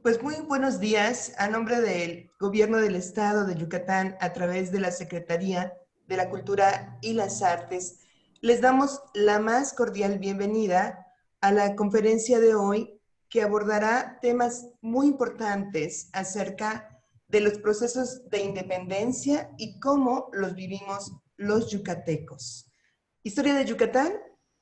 Pues muy buenos días. A nombre del Gobierno del Estado de Yucatán, a través de la Secretaría de la Cultura y las Artes, les damos la más cordial bienvenida a la conferencia de hoy, que abordará temas muy importantes acerca de los procesos de independencia y cómo los vivimos los yucatecos. Historia de Yucatán,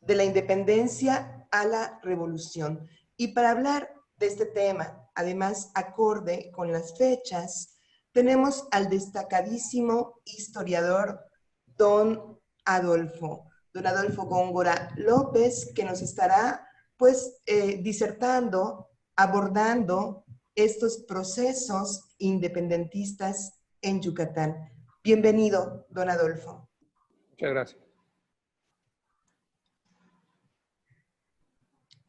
de la independencia a la revolución. Y para hablar de este tema, además acorde con las fechas, tenemos al destacadísimo historiador don Adolfo Góngora López, que nos estará disertando, abordando estos procesos independentistas en Yucatán. Bienvenido, don Adolfo. Muchas gracias.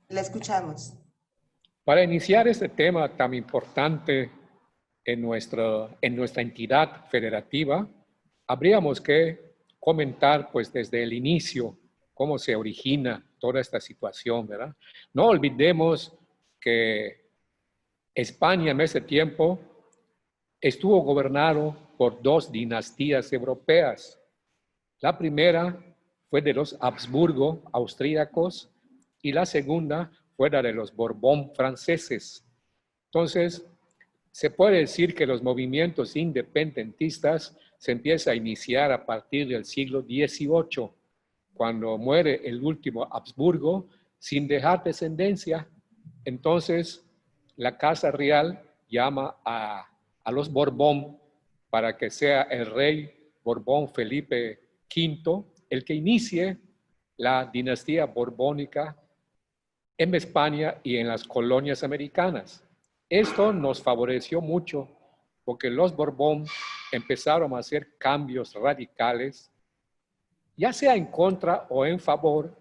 La escuchamos. Para iniciar este tema tan importante en nuestra entidad federativa, habríamos que comentar pues desde el inicio cómo se origina toda esta situación, ¿verdad? No olvidemos que España en ese tiempo estuvo gobernado por dos dinastías europeas. La primera fue de los Habsburgo austríacos y la segunda fue la de los Borbón franceses. Entonces, se puede decir que los movimientos independentistas se empiezan a iniciar a partir del siglo XVIII, cuando muere el último Habsburgo sin dejar descendencia. Entonces, la Casa Real llama a los Borbón para que sea el rey Borbón Felipe V el que inicie la dinastía borbónica en España y en las colonias americanas. Esto nos favoreció mucho porque los Borbón empezaron a hacer cambios radicales, ya sea en contra o en favor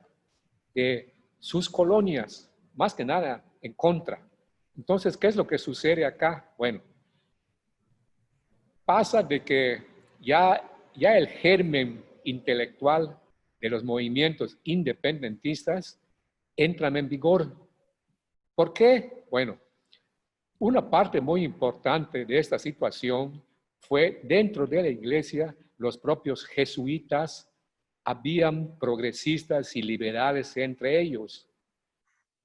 de sus colonias, más que nada en contra. Entonces, ¿qué es lo que sucede acá? Bueno, pasa de que ya el germen intelectual de los movimientos independentistas entran en vigor. ¿Por qué? Bueno, una parte muy importante de esta situación fue dentro de la iglesia, los propios jesuitas, habían progresistas y liberales entre ellos.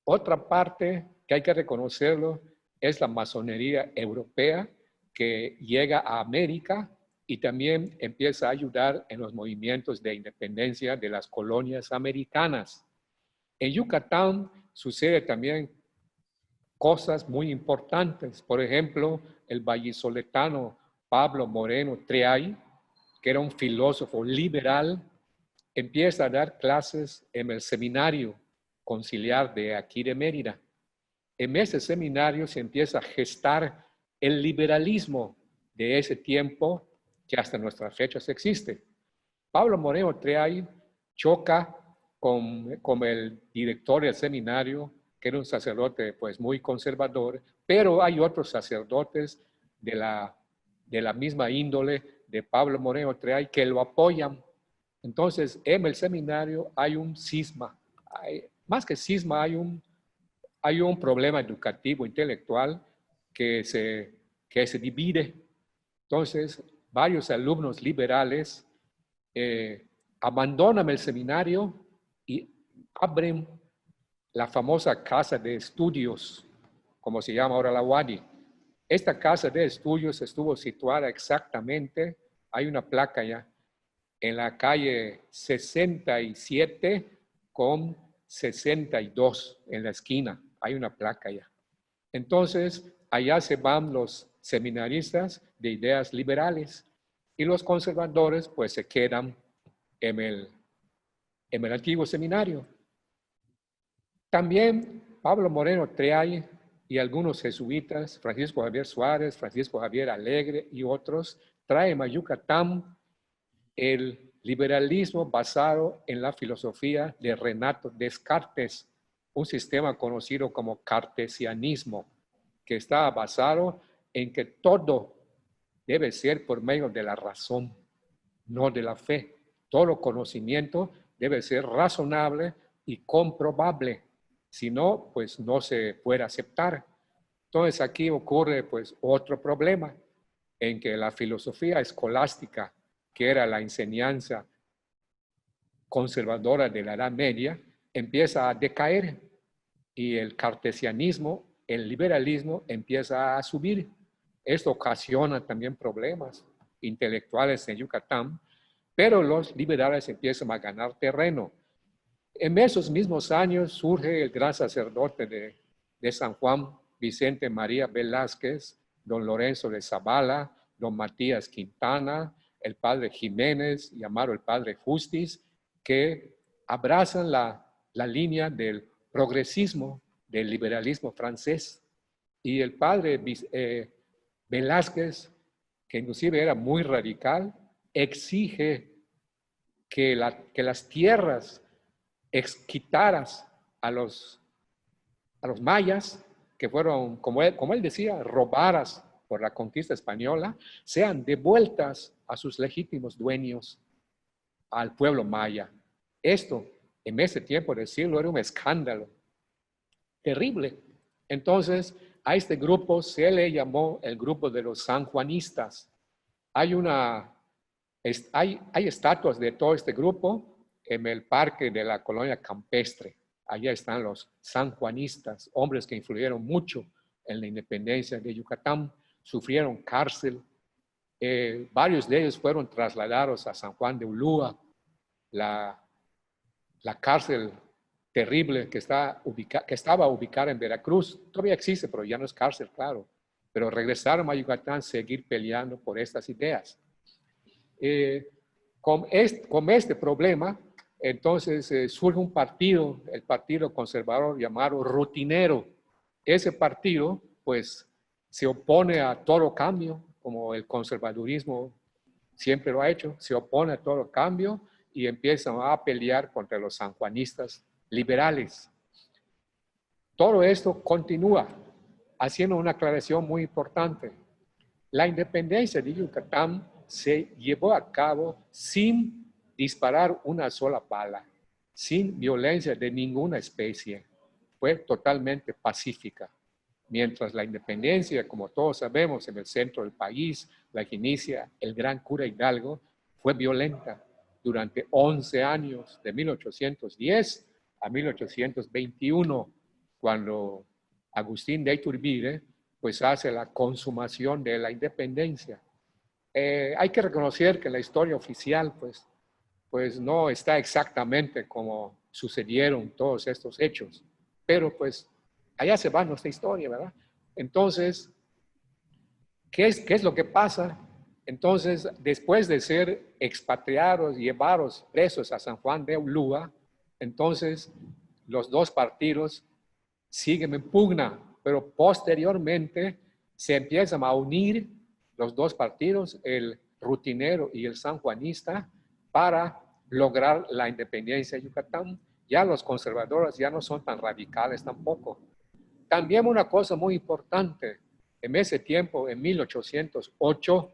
Otra parte que hay que reconocerlo es la masonería europea, que llega a América y también empieza a ayudar en los movimientos de independencia de las colonias americanas. En Yucatán sucede también cosas muy importantes. Por ejemplo, el vallisoletano Pablo Moreno Triay, que era un filósofo liberal, empieza a dar clases en el seminario conciliar de aquí de Mérida. En ese seminario se empieza a gestar el liberalismo de ese tiempo que hasta nuestras fechas existe. Pablo Moreno Triay choca con el director del seminario, que era un sacerdote pues muy conservador, pero hay otros sacerdotes de la misma índole de Pablo Moreno Triay que lo apoyan. Entonces, en el seminario hay un cisma, más que cisma, hay un problema educativo, intelectual, que se divide. Entonces, varios alumnos liberales abandonan el seminario y abren la famosa casa de estudios, como se llama ahora la UADY. Esta casa de estudios estuvo situada exactamente, hay una placa ya, en la calle 67 con 62 en la esquina. Hay una placa ya. Entonces, allá se van los seminaristas de ideas liberales y los conservadores pues se quedan en el antiguo seminario. También Pablo Moreno Triay y algunos jesuitas, Francisco Javier Suárez, Francisco Javier Alegre y otros, traen a Yucatán el liberalismo basado en la filosofía de Renato Descartes, un sistema conocido como cartesianismo, que está basado en que todo debe ser por medio de la razón, no de la fe. Todo conocimiento debe ser razonable y comprobable, si no, pues no se puede aceptar. Entonces aquí ocurre pues otro problema en que la filosofía escolástica, que era la enseñanza conservadora de la Edad Media, empieza a decaer y el cartesianismo, el liberalismo empieza a subir. Esto ocasiona también problemas intelectuales en Yucatán, pero los liberales empiezan a ganar terreno. En esos mismos años surge el gran sacerdote de San Juan, Vicente María Velázquez, don Lorenzo de Zavala, don Matías Quintana, el padre Jiménez, llamado el padre Justiz, que abrazan la línea del progresismo, del liberalismo francés. Y el padre Velázquez, que inclusive era muy radical, exige que las tierras quitadas a los mayas, que fueron, como él decía, robadas por la conquista española, sean devueltas a sus legítimos dueños, al pueblo maya. Esto, en ese tiempo del siglo, era un escándalo terrible. Entonces, a este grupo se le llamó el grupo de los sanjuanistas. Hay estatuas de todo este grupo en el parque de la colonia campestre. Allá están los sanjuanistas, hombres que influyeron mucho en la independencia de Yucatán, sufrieron cárcel. Varios de ellos fueron trasladados a San Juan de Ulúa, la cárcel terrible que estaba ubicada en Veracruz. Todavía existe, pero ya no es cárcel, claro. Pero regresaron a Yucatán a seguir peleando por estas ideas. Con este problema, entonces surge un partido, el Partido Conservador llamado Rutinero. Ese partido, pues, se opone a todo cambio, como el conservadurismo siempre lo ha hecho, se opone a todo cambio y empiezan a pelear contra los sanjuanistas liberales. Todo esto continúa, haciendo una aclaración muy importante. La independencia de Yucatán se llevó a cabo sin disparar una sola bala, sin violencia de ninguna especie. Fue totalmente pacífica. Mientras la independencia, como todos sabemos, en el centro del país, la que inicia el gran cura Hidalgo, fue violenta durante 11 años, de 1810 a 1821, cuando Agustín de Iturbide pues hace la consumación de la independencia. Hay que reconocer que la historia oficial pues no está exactamente como sucedieron todos estos hechos, pero pues allá se va nuestra historia, ¿verdad? Entonces, ¿qué es lo que pasa? Entonces, después de ser expatriados, llevados presos a San Juan de Ulúa, entonces los dos partidos siguen en pugna, pero posteriormente se empiezan a unir los dos partidos, el rutinero y el sanjuanista, para lograr la independencia de Yucatán. Ya los conservadores ya no son tan radicales tampoco. También una cosa muy importante, en ese tiempo, en 1808,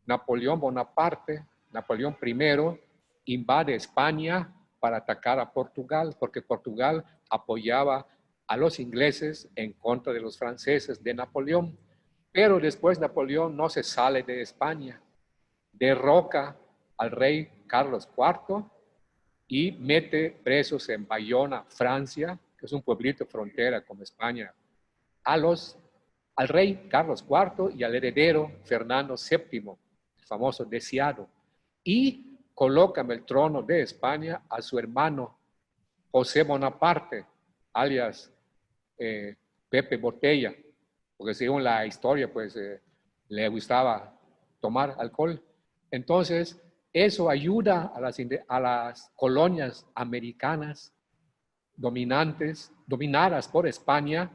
Napoleón Bonaparte, Napoleón I, invade España para atacar a Portugal, porque Portugal apoyaba a los ingleses en contra de los franceses de Napoleón. Pero después Napoleón no se sale de España, derroca al rey Carlos IV y mete presos en Bayona, Francia, que es un pueblito frontera con España, al rey Carlos IV y al heredero Fernando VII, el famoso Deseado, y coloca en el trono de España a su hermano José Bonaparte, alias Pepe Botella, porque según la historia, pues le gustaba tomar alcohol. Entonces, eso ayuda a las colonias americanas dominadas por España,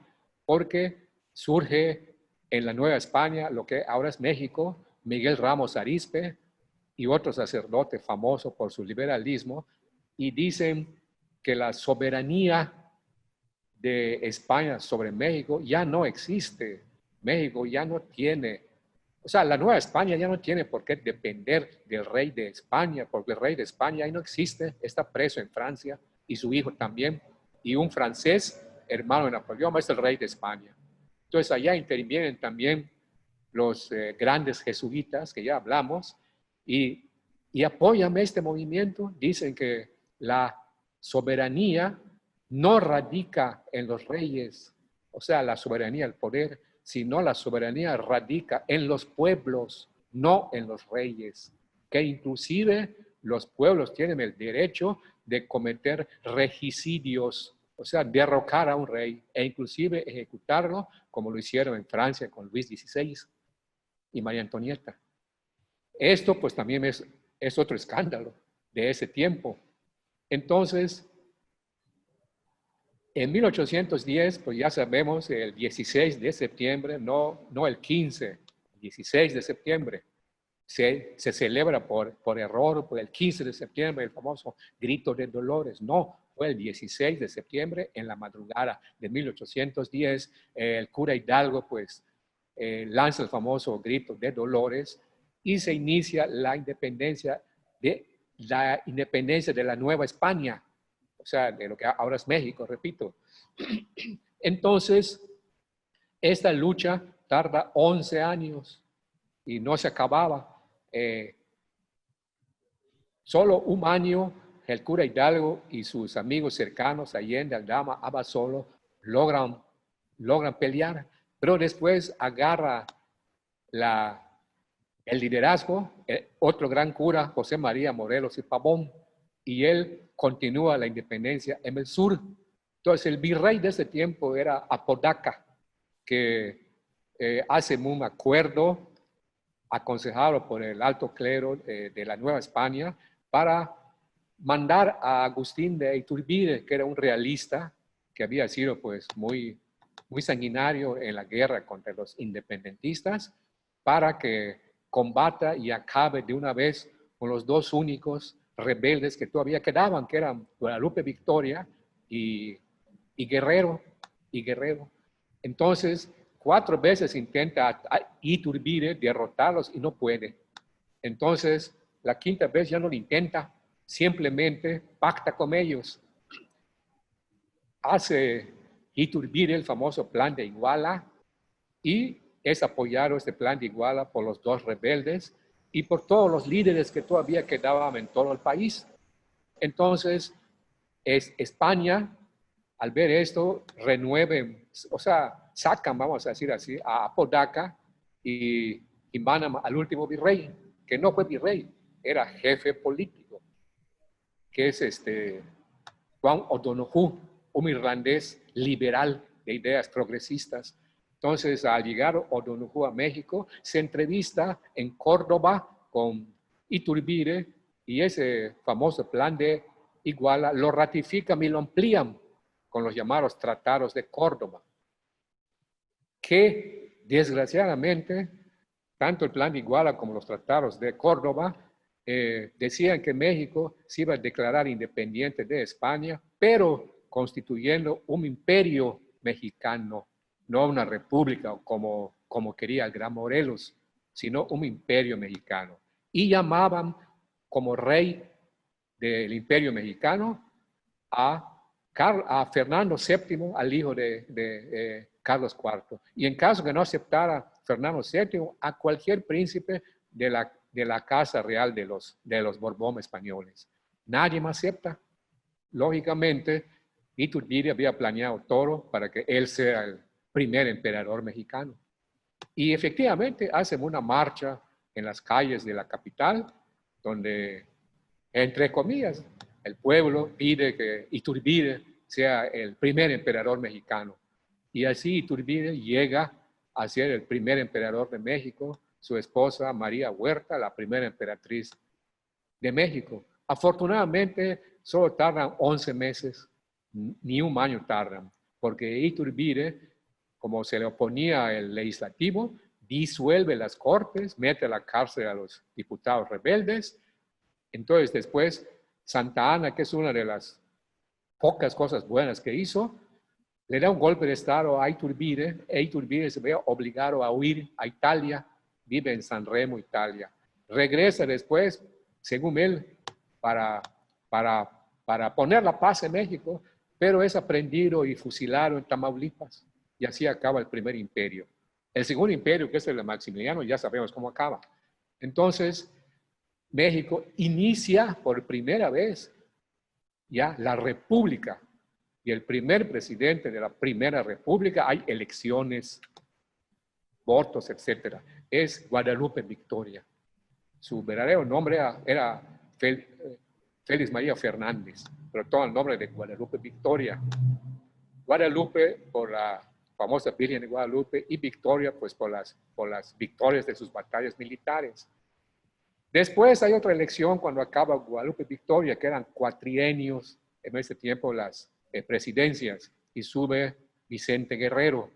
porque surge en la Nueva España, lo que ahora es México, Miguel Ramos Arizpe y otro sacerdote famoso por su liberalismo, y dicen que la soberanía de España sobre México ya no existe. México ya no tiene, o sea, la Nueva España ya no tiene por qué depender del rey de España, porque el rey de España ahí no existe, está preso en Francia y su hijo también, y un francés, hermano de Napoleón, es el rey de España. Entonces allá intervienen también los grandes jesuitas que ya hablamos y apoyan este movimiento. Dicen que la soberanía no radica en los reyes, o sea, la soberanía, el poder, sino la soberanía radica en los pueblos, no en los reyes, que inclusive los pueblos tienen el derecho de cometer regicidios, o sea, derrocar a un rey e inclusive ejecutarlo, como lo hicieron en Francia con Luis XVI y María Antonieta. Esto pues también es otro escándalo de ese tiempo. Entonces, en 1810, pues ya sabemos, el 16 de septiembre, no el 15, 16 de septiembre, se celebra por error, por el 15 de septiembre, el famoso grito de Dolores. No, fue el 16 de septiembre, en la madrugada de 1810, el cura Hidalgo pues lanza el famoso grito de Dolores y se inicia la independencia de la Nueva España, o sea, de lo que ahora es México, repito. Entonces, esta lucha tarda 11 años y no se acababa. Solo un año, el cura Hidalgo y sus amigos cercanos, Allende, Aldama, Abasolo, logran pelear, pero después agarra el liderazgo, otro gran cura, José María Morelos y Pavón, y él continúa la independencia en el sur. Entonces, el virrey de ese tiempo era Apodaca, que hace un acuerdo aconsejado por el alto clero de la Nueva España para mandar a Agustín de Iturbide, que era un realista que había sido pues muy sanguinario en la guerra contra los independentistas, para que combata y acabe de una vez con los dos únicos rebeldes que todavía quedaban, que eran Guadalupe Victoria y Guerrero. Entonces, 4 veces intenta Iturbide derrotarlos y no puede. Entonces, la 5ª vez ya no lo intenta, simplemente pacta con ellos. Hace Iturbide el famoso plan de Iguala y es apoyado este plan de Iguala por los 2 rebeldes y por todos los líderes que todavía quedaban en todo el país. Entonces, España, al ver esto, renueven, o sea, sacan, vamos a decir así, a Apodaca y van al último virrey, que no fue virrey, era jefe político, que es Juan O'Donoghue, un irlandés liberal de ideas progresistas. Entonces, al llegar O'Donoghue a México, se entrevista en Córdoba con Iturbide y ese famoso plan de Iguala lo ratifican y lo amplían con los llamados tratados de Córdoba, que desgraciadamente tanto el plan de Iguala como los tratados de Córdoba decían que México se iba a declarar independiente de España, pero constituyendo un imperio mexicano, no una república como quería el gran Morelos, sino un imperio mexicano. Y llamaban como rey del imperio mexicano a Fernando VII, al hijo de Carlos IV. Y en caso que no aceptara Fernando VII, a cualquier príncipe de la casa real de los Borbón españoles. Nadie más acepta. Lógicamente, Iturbide había planeado todo para que él sea el primer emperador mexicano. Y efectivamente hacen una marcha en las calles de la capital, donde, entre comillas, el pueblo pide que Iturbide sea el primer emperador mexicano. Y así Iturbide llega a ser el primer emperador de México, su esposa María Huerta, la primera emperatriz de México. Afortunadamente, solo tardan 11 meses, ni un año tardan, porque Iturbide, como se le oponía el legislativo, disuelve las cortes, mete a la cárcel a los diputados rebeldes. Entonces, después, Santa Anna, que es una de las pocas cosas buenas que hizo, le da un golpe de estado a Iturbide, e Iturbide se ve obligado a huir a Italia, vive en San Remo, Italia. Regresa después, según él, para poner la paz en México, pero es aprendido y fusilado en Tamaulipas. y así acaba el primer imperio. El segundo imperio, que es el de Maximiliano, ya sabemos cómo acaba. Entonces, México inicia por primera vez ya la república, y el primer presidente de la primera república, hay elecciones, votos, etcétera, es Guadalupe Victoria. Su verdadero nombre era Félix María Fernández, pero todo el nombre de Guadalupe Victoria. Guadalupe por la famosa Virgen de Guadalupe y Victoria pues por las victorias de sus batallas militares. Después hay otra elección cuando acaba Guadalupe Victoria, que eran cuatrienios en ese tiempo las presidencias, y sube Vicente Guerrero.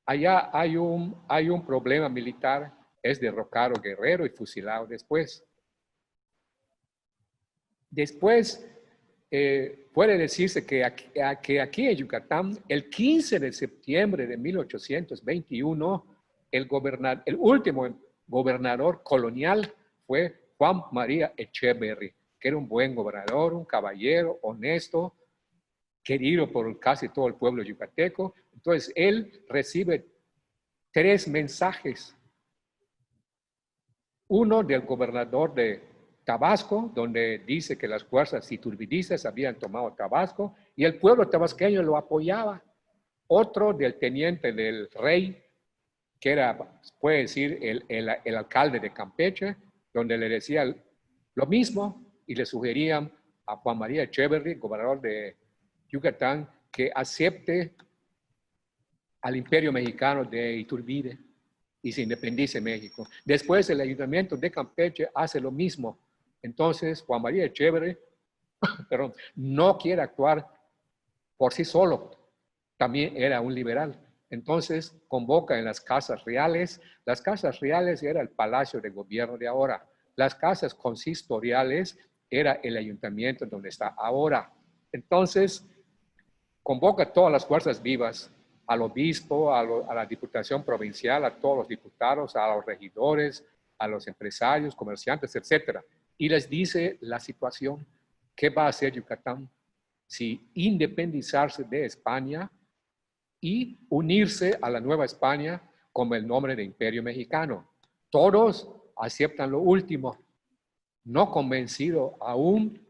Allá hay un problema militar, es derrocado Guerrero y fusilado después. Después, puede decirse que aquí en Yucatán, el 15 de septiembre de 1821, el último gobernador colonial fue Juan María Echeverri, que era un buen gobernador, un caballero honesto, querido por casi todo el pueblo yucateco. Entonces, él recibe 3 mensajes. Uno del gobernador de Tabasco, donde dice que las fuerzas iturbidistas habían tomado Tabasco y el pueblo tabasqueño lo apoyaba. Otro del teniente del rey, que era, puede decir, el alcalde de Campeche, donde le decía lo mismo y le sugerían a Juan María Echeverri, gobernador de Yucatán, que acepte al imperio mexicano de Iturbide y se independice México. Después el ayuntamiento de Campeche hace lo mismo. Entonces Juan María Echeverri no quiere actuar por sí solo, también era un liberal. Entonces convoca en las casas reales. Las casas reales era el palacio de gobierno de ahora. Las casas consistoriales era el ayuntamiento donde está ahora. Entonces convoca a todas las fuerzas vivas, al obispo, a la diputación provincial, a todos los diputados, a los regidores, a los empresarios, comerciantes, etcétera, y les dice la situación. ¿Qué va a hacer Yucatán? Si independizarse de España y unirse a la Nueva España con el nombre de Imperio Mexicano. Todos aceptan lo último. No convencido aún,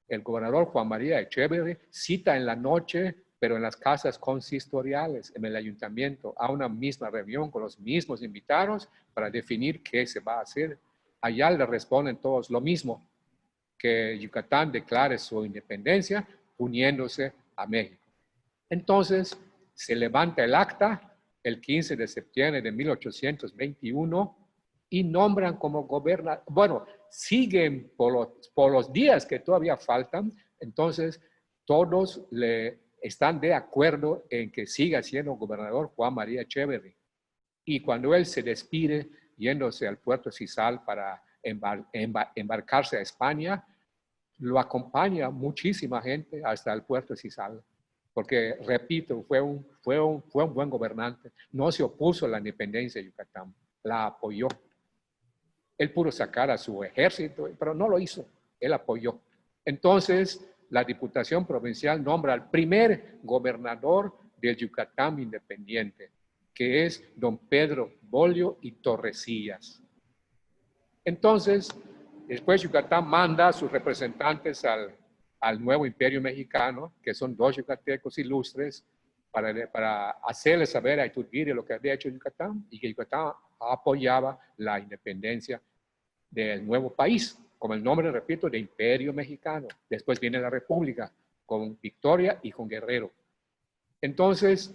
el gobernador Juan María Echeverri cita en la noche, pero en las casas consistoriales, en el ayuntamiento, a una misma reunión con los mismos invitados para definir qué se va a hacer. Allá le responden todos lo mismo, que Yucatán declare su independencia uniéndose a México. Entonces, se levanta el acta el 15 de septiembre de 1821 y nombran como gobernador. Bueno, siguen por los días que todavía faltan, entonces todos están de acuerdo en que siga siendo gobernador Juan María Echeverri. Y cuando él se despide, yéndose al puerto Cizal para embarcarse a España, lo acompaña muchísima gente hasta el puerto Cizal. Porque, repito, fue un buen gobernante. No se opuso a la independencia de Yucatán, la apoyó. Él pudo sacar a su ejército, pero no lo hizo. Él apoyó. Entonces, la Diputación Provincial nombra al primer gobernador del Yucatán independiente, que es don Pedro Bolio y Torrecillas. Entonces, después Yucatán manda a sus representantes al nuevo imperio mexicano, que son 2 yucatecos ilustres, para hacerles saber a Iturbide lo que había hecho Yucatán y que Yucatán apoyaba la independencia del nuevo país, con el nombre, repito, de Imperio Mexicano. Después viene la República, con Victoria y con Guerrero. Entonces,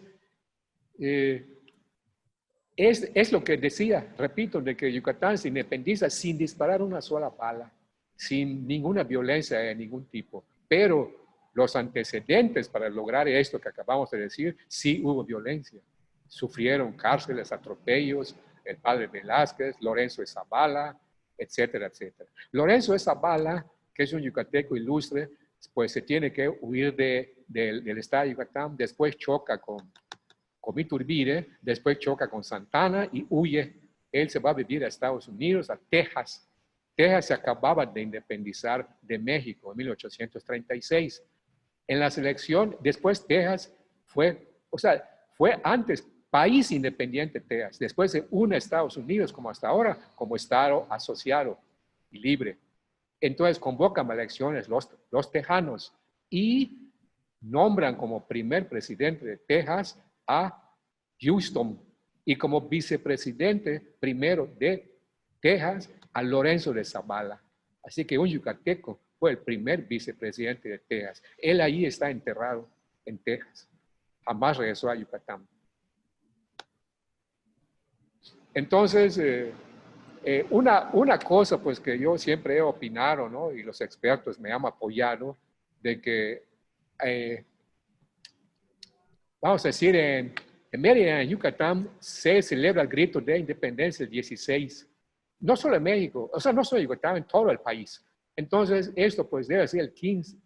es lo que decía, repito, de que Yucatán se independiza sin disparar una sola bala, sin ninguna violencia de ningún tipo. Pero los antecedentes para lograr esto que acabamos de decir, sí hubo violencia. Sufrieron cárceles, atropellos, el padre Velázquez, Lorenzo de Zavala, etcétera, etcétera. Lorenzo de Zavala, que es un yucateco ilustre, pues se tiene que huir del estado de Yucatán, después choca con Iturbide, después choca con Santana y huye. Él se va a vivir a Estados Unidos, a Texas. Texas se acababa de independizar de México en 1836. En la selección, después Texas fue antes país independiente Texas, después se une a Estados Unidos como hasta ahora, como Estado asociado y libre. Entonces convocan a elecciones los tejanos y nombran como primer presidente de Texas a Houston y como vicepresidente primero de Texas a Lorenzo de Zavala. Así que un yucateco fue el primer vicepresidente de Texas. Él ahí está enterrado en Texas. Jamás regresó a Yucatán. Entonces, una cosa pues que yo siempre he opinado, ¿no? Y los expertos me han apoyado, de que, vamos a decir, en Mérida, en Yucatán, se celebra el grito de independencia el 16. No solo en México, o sea, no solo en Yucatán, en todo el país. Entonces, esto pues debe ser el 15,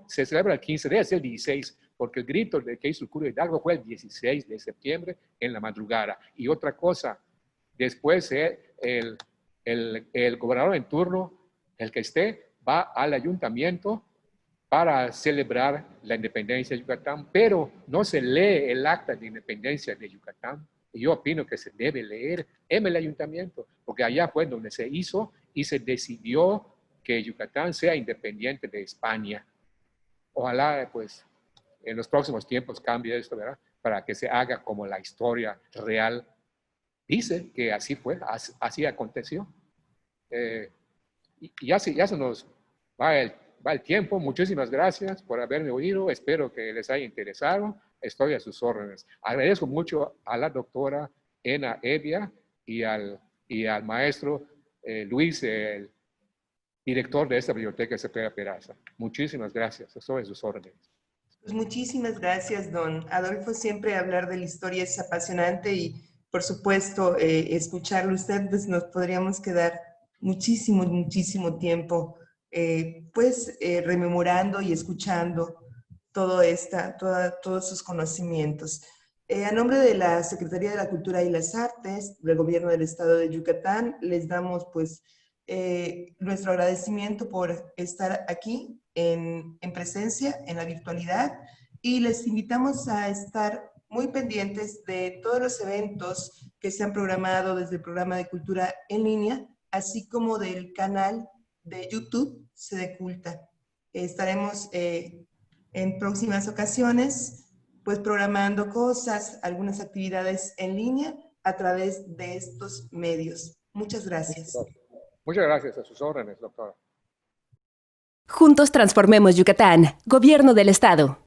se celebra el 15, debe ser el 16, porque el grito de que hizo el cura Hidalgo fue el 16 de septiembre en la madrugada. Y otra cosa, después el gobernador en turno, el que esté, va al ayuntamiento para celebrar la independencia de Yucatán, pero no se lee el acta de independencia de Yucatán. Y yo opino que se debe leer en el ayuntamiento, porque allá fue donde se hizo y se decidió que Yucatán sea independiente de España. Ojalá, pues, en los próximos tiempos cambie esto, ¿verdad? Para que se haga como la historia real dice que así fue, así aconteció. Y ya se nos va el tiempo. Muchísimas gracias por haberme oído. Espero que les haya interesado. Estoy a sus órdenes. Agradezco mucho a la doctora Ena Evia y al maestro Luis, el director de esta biblioteca Cepeda Peraza. Muchísimas gracias. Estoy a sus órdenes. Pues muchísimas gracias, don Adolfo. Siempre hablar de la historia es apasionante y, por supuesto, escucharlo usted, pues nos podríamos quedar muchísimo tiempo, rememorando y escuchando todos sus conocimientos. A nombre de la Secretaría de la Cultura y las Artes del Gobierno del Estado de Yucatán, les damos pues nuestro agradecimiento por estar aquí en presencia, en la virtualidad, y les invitamos a estar muy pendientes de todos los eventos que se han programado desde el programa de cultura en línea, así como del canal de YouTube Sedeculta. Estaremos en próximas ocasiones pues programando cosas, algunas actividades en línea a través de estos medios. Muchas gracias. Muchas gracias, a sus órdenes, doctora. Juntos transformemos Yucatán. Gobierno del Estado.